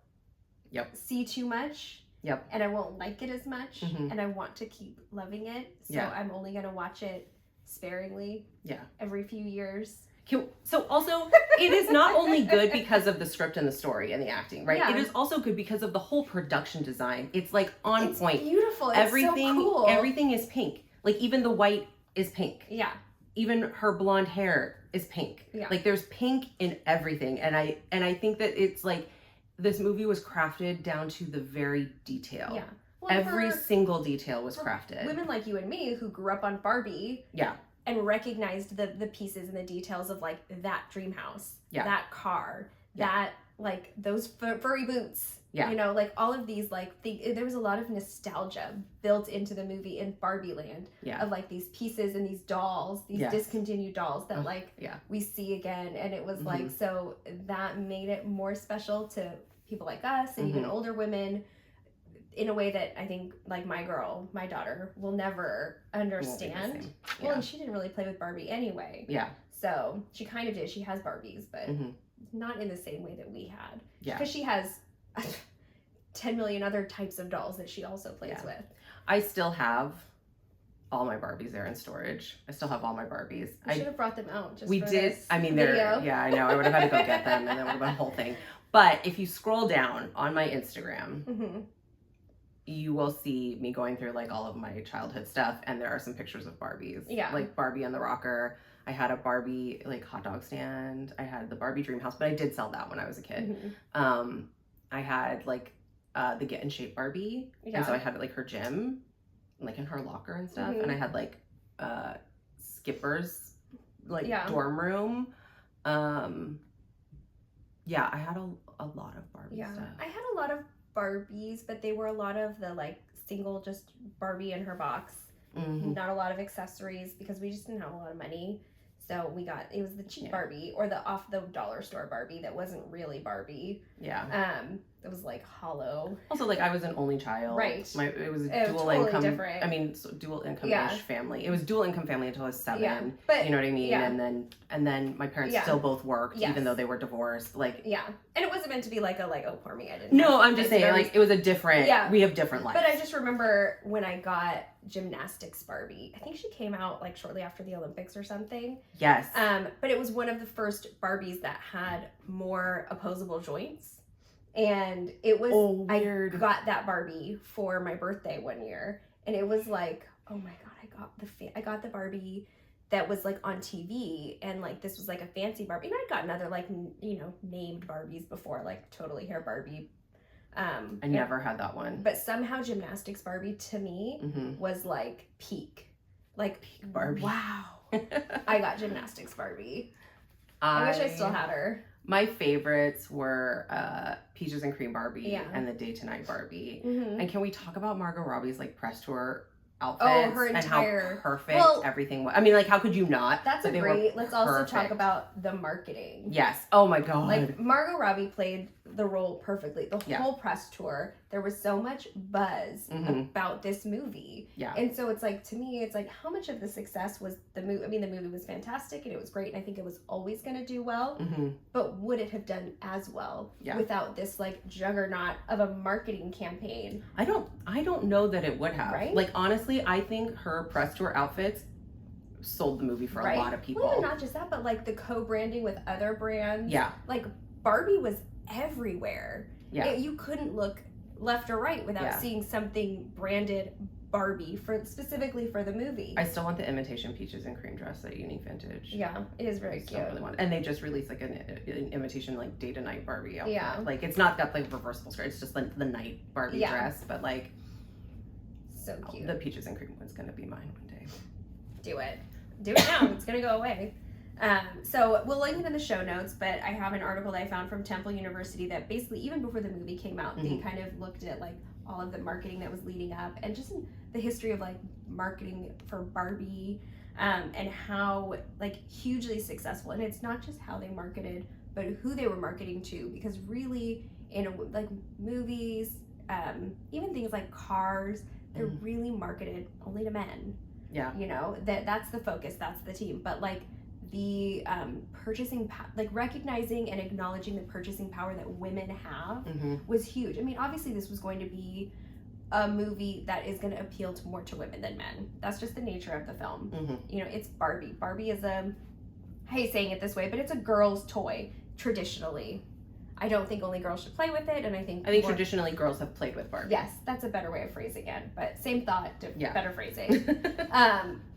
see too much. Yep. And I won't like it as much, and I want to keep loving it. So I'm only going to watch it sparingly. Yeah. Every few years. So also, it is not only good because of the script and the story and the acting, right? Yeah. It is also good because of the whole production design. It's like on point. It's beautiful. It's everything, so cool. Everything is pink. Like even the white is pink. Yeah. Even her blonde hair is pink. Yeah. Like there's pink in everything. And I think that it's like this movie was crafted down to the very detail. Yeah. Well, every single detail was crafted. Women like you and me who grew up on Barbie. Yeah. And recognized the pieces and the details of like that dream house, that car, that like those furry boots, like all of these like there was a lot of nostalgia built into the movie in Barbie Land of like these pieces and these dolls, these discontinued dolls that we see again, and it was like, so that made it more special to people like us and even older women. In a way that I think, like my daughter, will never understand. Well, and she didn't really play with Barbie anyway. Yeah. So she kind of did. She has Barbies, but not in the same way that we had. Yeah. Because she has 10 million other types of dolls that she also plays with. I still have all my Barbies there in storage. I still have all my Barbies. I should have brought them out. We did. I mean, they're. Yeah, I know. I would have had to go get them, and then would have been a whole thing. But if you scroll down on my Instagram. You will see me going through like all of my childhood stuff, and there are some pictures of Barbies. Yeah. Like Barbie and the Rocker. I had a Barbie like hot dog stand. I had the Barbie Dream House, but I did sell that when I was a kid. I had like the Get in Shape Barbie. Yeah. And so I had like her gym, like in her locker and stuff. And I had like Skipper's like dorm room. Yeah, I had a lot of Barbie stuff. I had a lot of Barbies, but they were a lot of the like single just Barbie in her box. Not a lot of accessories because we just didn't have a lot of money. So it was the cheap Barbie or the off the dollar store Barbie that wasn't really Barbie. Yeah. It was like hollow. Also, like I was an only child. Right. It was a dual totally income. Different. I mean, dual income-ish family. It was dual income family until I was 7. Yeah. But, you know what I mean? Yeah. And then my parents still both worked, even though they were divorced. Like and it wasn't meant to be like oh poor me, I didn't. No, I'm just saying like it was a different. Yeah. We have different lives. But I just remember when I got gymnastics Barbie. I think she came out like shortly after the Olympics or something. Yes. But it was one of the first Barbies that had more opposable joints. And it was, weird. I got that Barbie for my birthday one year. And it was like, oh my God, I got the Barbie that was like on TV. And like, this was like a fancy Barbie. And I'd gotten other like, named Barbies before, like Totally Hair Barbie. I never had that one. But somehow gymnastics Barbie to me was like peak. Like, peak Barbie. Wow. I got gymnastics Barbie. I wish I still had her. My favorites were Peaches and Cream Barbie and the Day to Night Barbie. And can we talk about Margot Robbie's like press tour outfits? Oh, her entire... And how perfect everything was. I mean, like, how could you not? That's great... Let's also talk about the marketing. Yes. Oh my God. Like, Margot Robbie played the role perfectly. The whole press tour, there was so much buzz about this movie. Yeah. And so it's like, to me, it's like, how much of the success was the movie? I mean, the movie was fantastic and it was great and I think it was always going to do well. But would it have done as well without this like juggernaut of a marketing campaign? I don't know that it would have. Right? Like, honestly, I think her press tour outfits sold the movie for a lot of people. Well, not just that, but like the co-branding with other brands. Yeah. Like Barbie was everywhere. Yeah. You couldn't look left or right without seeing something branded Barbie specifically for the movie. I still want the imitation Peaches and Cream dress at Unique Vintage. Yeah, it is very cute. Really want it. And they just released like an imitation like Day to Night Barbie outfit. Yeah. Like it's not got like reversible skirt. It's just like the night Barbie dress, but like so cute. The Peaches and Cream one's gonna be mine one day. Do it now. It's gonna go away. So we'll link it in the show notes, but I have an article that I found from Temple University that basically even before the movie came out, they kind of looked at like all of the marketing that was leading up and just the history of like marketing for Barbie and how like hugely successful. And it's not just how they marketed, but who they were marketing to, because really in like movies, even things like cars, they're really marketed only to men. Yeah. You know, that's the focus, that's the team. But like the purchasing, like recognizing and acknowledging the purchasing power that women have was huge. I mean, obviously this was going to be a movie that is going to appeal to more to women than men. That's just the nature of the film. You know, it's Barbie. Barbie is I hate saying it this way, but it's a girl's toy traditionally. I don't think only girls should play with it, and I think traditionally girls have played with Barbie. Yes, that's a better way of phrasing it, but same thought, better phrasing.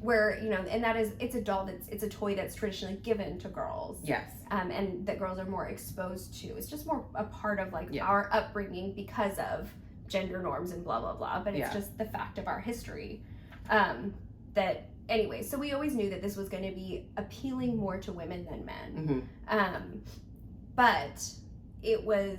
Where and that is it's a toy that's traditionally given to girls. Yes. And that girls are more exposed to. It's just more a part of like our upbringing because of gender norms and blah blah blah. But it's just the fact of our history. That anyway, so we always knew that this was going to be appealing more to women than men. But it was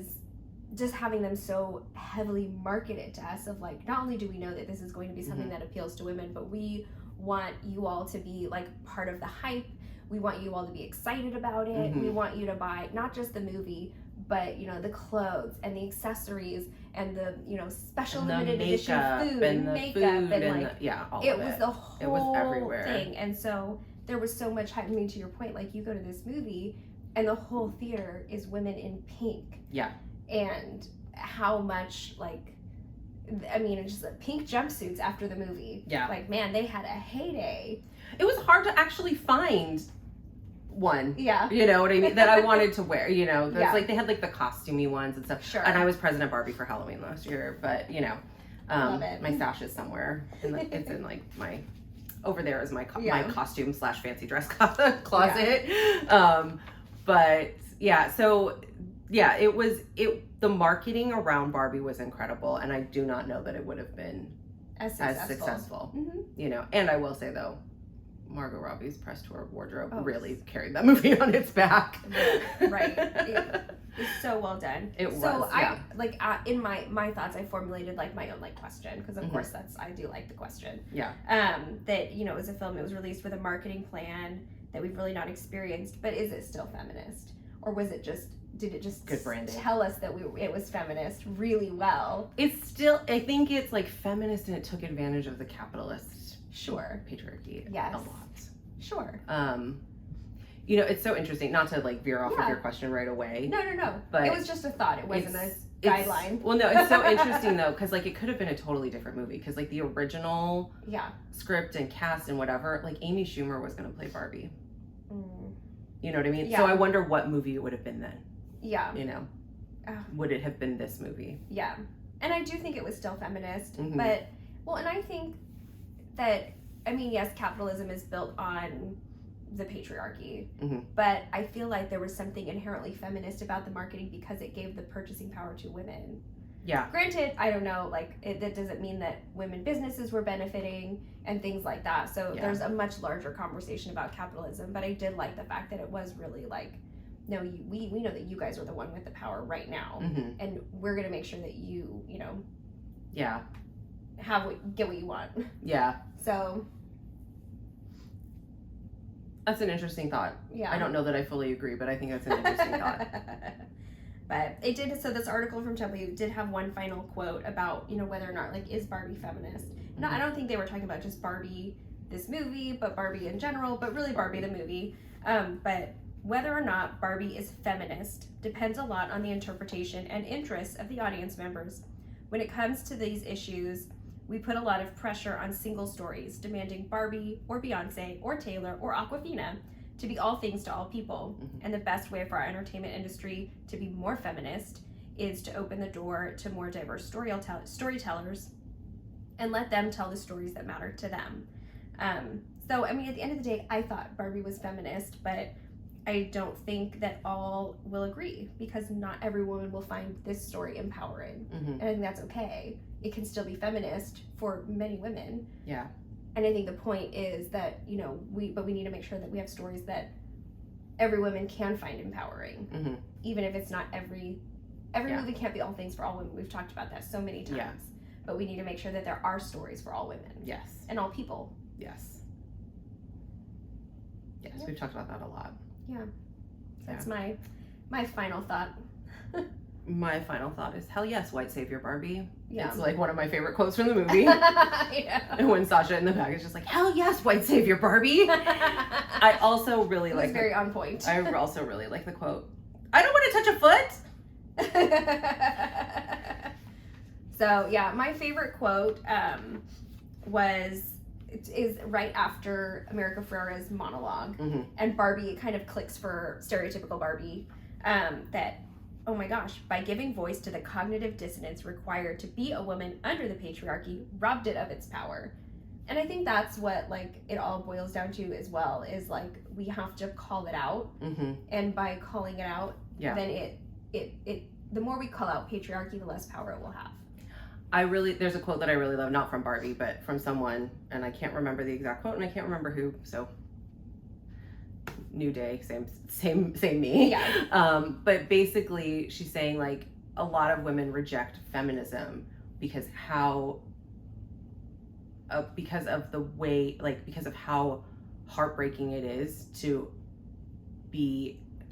just having them so heavily marketed to us of like, not only do we know that this is going to be something that appeals to women, but we want you all to be like part of the hype. We want you all to be excited about it. We want you to buy not just the movie, but the clothes and the accessories and the special and limited edition food and makeup and like all it of was the whole it was everywhere thing. And so there was so much hype. I mean, to your point, like you go to this movie and the whole theater is women in pink. Yeah. And how much it's just like pink jumpsuits after the movie. Yeah. Like, man, they had a heyday. It was hard to actually find one. Yeah. You know what I mean? That I wanted to wear, There's like, they had like the costumey ones and stuff. Sure. And I was President Barbie for Halloween last year, but Love it. my stash is somewhere. It's in like over there is my costume / fancy dress closet. Yeah. But yeah, so yeah, the marketing around Barbie was incredible, and I do not know that it would have been as successful. And I will say though, Margot Robbie's press tour wardrobe really carried that movie on its back. Right. It's so well done. It was. So in my thoughts, I formulated like my own like question, because of course I do like the question. Yeah. That, you know, it was a film. It was released with a marketing plan that we've really not experienced. But is it still feminist, or was it just? Did it just good branding tell us that it was feminist really well? It's still, I think it's like feminist, and it took advantage of the capitalist patriarchy a lot. Sure. You know, it's so interesting, not to like veer off of your question right away. No. But it was just a thought. It wasn't a guideline. Well, no, it's so interesting though, because like it could have been a totally different movie, because like the original script and cast and whatever, like Amy Schumer was going to play Barbie. You know what I mean? So I wonder what movie it would have been then. Yeah. You know, would it have been this movie? Yeah. And I do think it was still feminist, but, well, and I think that, I mean, yes, capitalism is built on the patriarchy, but I feel like there was something inherently feminist about the marketing because it gave the purchasing power to women. Yeah. Granted, I don't know, like, that doesn't mean that women businesses were benefiting and things like that. So there's a much larger conversation about capitalism, but I did like the fact that it was really like, no, we know that you guys are the one with the power right now, and we're gonna make sure that you know, get what you want. Yeah. So that's an interesting thought. Yeah. I don't know that I fully agree, but I think that's an interesting thought. But it did. So this article from Temple did have one final quote about, you know, whether or not, like, is Barbie feminist? No, I don't think they were talking about just Barbie this movie, but Barbie in general, but really Barbie the movie. But whether or not Barbie is feminist depends a lot on the interpretation and interests of the audience members. When it comes to these issues, we put a lot of pressure on single stories, demanding Barbie or Beyonce or Taylor or Awkwafina to be all things to all people. And the best way for our entertainment industry to be more feminist is to open the door to more diverse storytellers and let them tell the stories that matter to them. So, I mean, at the end of the day, I thought Barbie was feminist, but I don't think that all will agree, because not every woman will find this story empowering. And I think that's okay. It can still be feminist for many women. Yeah. And I think the point is that, you know, we need to make sure that we have stories that every woman can find empowering, even if it's not every movie can't be all things for all women. We've talked about that so many times, but we need to make sure that there are stories for all women. Yes. And all people. Yes. Yes. We've talked about that a lot. Yeah. That's my final thought. My final thought is, hell yes, white savior Barbie. Yeah. It's like one of my favorite quotes from the movie. And when Sasha in the back is just like, hell yes, white savior Barbie. I also really like very on point. I also really like the quote, I don't want to touch a foot. So yeah, my favorite quote is right after America Ferrera's monologue, and Barbie, it kind of clicks for stereotypical Barbie, that, oh my gosh, by giving voice to the cognitive dissonance required to be a woman under the patriarchy, robbed it of its power. And I think that's what, like, it all boils down to as well, is like, we have to call it out, and by calling it out, then it the more we call out patriarchy, the less power it will have. There's a quote that I really love, not from Barbie, but from someone, and I can't remember the exact quote, and I can't remember who, so new day, same me. Yeah. But basically she's saying, like, a lot of women reject feminism because of how heartbreaking it is to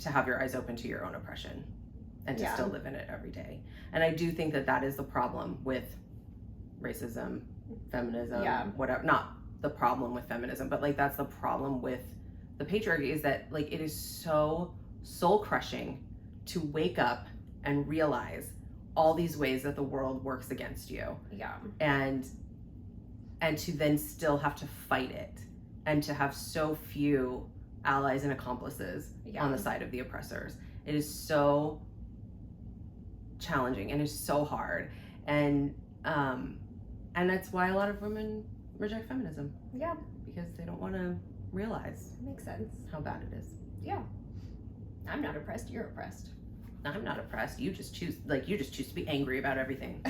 have your eyes open to your own oppression and to still live in it every day. And I do think that is the problem with racism, feminism, whatever. Not the problem with feminism, but like that's the problem with the patriarchy, is that like it is so soul crushing to wake up and realize all these ways that the world works against you. Yeah. And to then still have to fight it, and to have so few allies and accomplices on the side of the oppressors. It is so challenging and it's so hard, and that's why a lot of women reject feminism. Yeah, because they don't want to realize. Makes sense. How bad it is. Yeah. I'm not oppressed. You're oppressed. I'm not oppressed. You just choose to be angry about everything.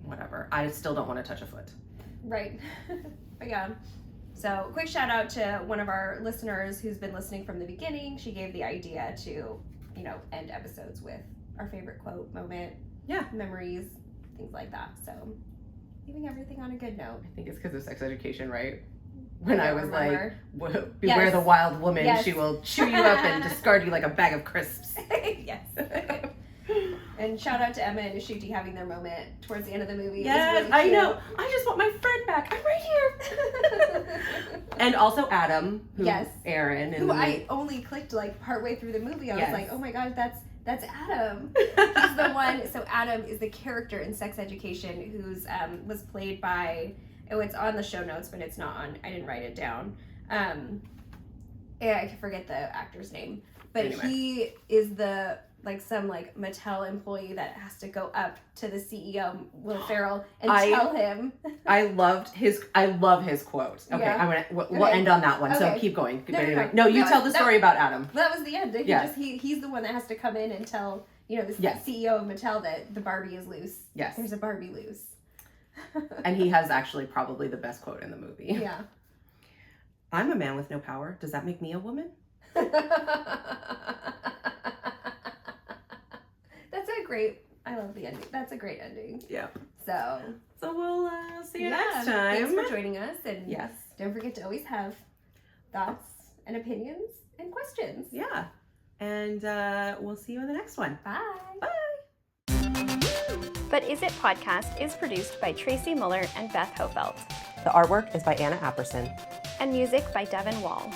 Whatever. I still don't want to touch a foot. Right. But yeah. So quick shout out to one of our listeners who's been listening from the beginning. She gave the idea to, end episodes with our favorite quote, moment, memories, things like that. So leaving everything on a good note. I think it's because of sex education, right? When I was like, beware the wild woman, she will chew you up and discard you like a bag of crisps. Yes. And shout out to Emma and Nishiti having their moment towards the end of the movie. Yes, really I know. I just want my friend back. I'm right here. And also Adam, Aaron. Who I only clicked like partway through the movie. I was like, oh my gosh, that's Adam. He's the one. So Adam is the character in Sex Education who's was played by, it's on the show notes, but it's not on, I didn't write it down. I forget the actor's name. But anyway. He is some Mattel employee that has to go up to the CEO, Will Ferrell, and tell him. I love his quote. Okay, we'll end on that one. Okay. So keep going. No, you tell the story about Adam. That was the end. He's the one that has to come in and tell the CEO of Mattel that the Barbie is loose. Yes, there's a Barbie loose. And he has actually probably the best quote in the movie. Yeah. I'm a man with no power. Does that make me a woman? I love the ending. That's a great ending. Yeah. So we'll see you next time. Thanks for joining us. And don't forget to always have thoughts and opinions and questions. Yeah. And we'll see you in the next one. Bye. Bye. But Is It Podcast is produced by Traci Mueller and Beth Hofeldt. The artwork is by Anna Apperson. And music by Devin Wall.